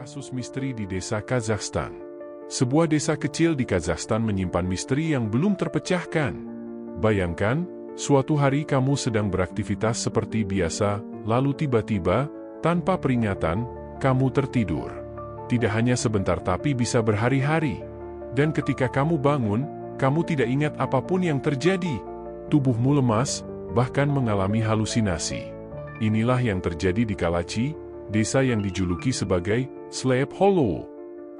Kasus misteri di desa Kazakhstan. Sebuah desa kecil di Kazakhstan menyimpan misteri yang belum terpecahkan. Bayangkan, suatu hari kamu sedang beraktivitas seperti biasa, lalu tiba-tiba, tanpa peringatan, kamu tertidur. Tidak hanya sebentar tapi bisa berhari-hari. Dan ketika kamu bangun, kamu tidak ingat apapun yang terjadi. Tubuhmu lemas, bahkan mengalami halusinasi. Inilah yang terjadi di Kalachi, desa yang dijuluki sebagai Sleep Hollow.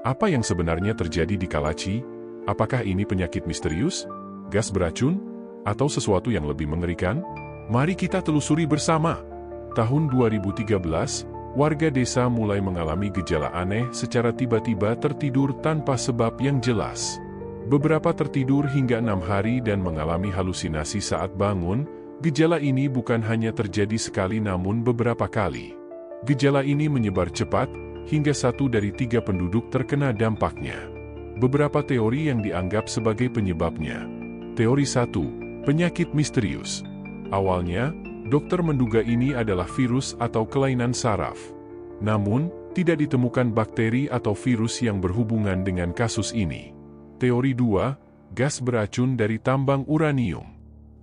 Apa yang sebenarnya terjadi di Kalachi? Apakah ini penyakit misterius, gas beracun, atau sesuatu yang lebih mengerikan? Mari kita telusuri bersama. Tahun 2013, warga desa mulai mengalami gejala aneh secara tiba-tiba tertidur tanpa sebab yang jelas. Beberapa tertidur hingga 6 hari dan mengalami halusinasi saat bangun. Gejala ini bukan hanya terjadi sekali namun beberapa kali. Gejala ini menyebar cepat, hingga 1 dari 3 penduduk terkena dampaknya. Beberapa teori yang dianggap sebagai penyebabnya. Teori 1, penyakit misterius. Awalnya, dokter menduga ini adalah virus atau kelainan saraf. Namun, tidak ditemukan bakteri atau virus yang berhubungan dengan kasus ini. Teori 2, gas beracun dari tambang uranium.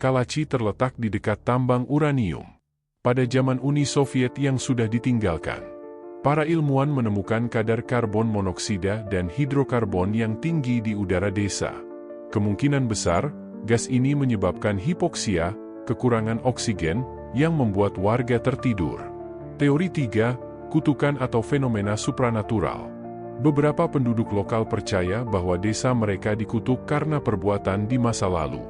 Kalachi terletak di dekat tambang uranium. Pada zaman Uni Soviet yang sudah ditinggalkan, para ilmuwan menemukan kadar karbon monoksida dan hidrokarbon yang tinggi di udara desa. Kemungkinan besar, gas ini menyebabkan hipoksia, kekurangan oksigen, yang membuat warga tertidur. Teori 3, kutukan atau fenomena supranatural. Beberapa penduduk lokal percaya bahwa desa mereka dikutuk karena perbuatan di masa lalu.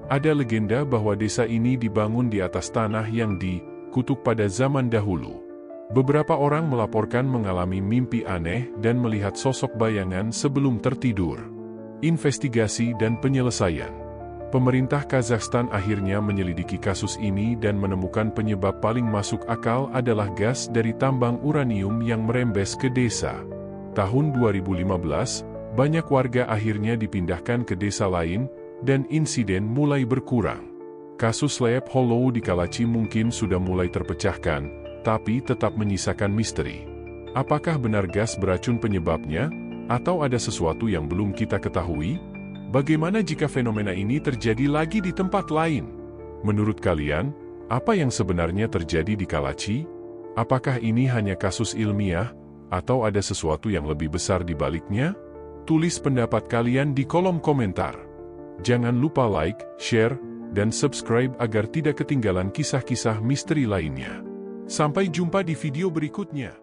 Ada legenda bahwa desa ini dibangun di atas tanah yang dikutuk pada zaman dahulu. Beberapa orang melaporkan mengalami mimpi aneh dan melihat sosok bayangan sebelum tertidur. Investigasi dan penyelesaian. Pemerintah Kazakhstan akhirnya menyelidiki kasus ini dan menemukan penyebab paling masuk akal adalah gas dari tambang uranium yang merembes ke desa. Tahun 2015, banyak warga akhirnya dipindahkan ke desa lain, dan insiden mulai berkurang. Kasus Sleep Hollow di Kalachi mungkin sudah mulai terpecahkan, tapi tetap menyisakan misteri. Apakah benar gas beracun penyebabnya, atau ada sesuatu yang belum kita ketahui? Bagaimana jika fenomena ini terjadi lagi di tempat lain? Menurut kalian, apa yang sebenarnya terjadi di Kalachi? Apakah ini hanya kasus ilmiah, atau ada sesuatu yang lebih besar di baliknya? Tulis pendapat kalian di kolom komentar. Jangan lupa like, share, dan subscribe agar tidak ketinggalan kisah-kisah misteri lainnya. Sampai jumpa di video berikutnya.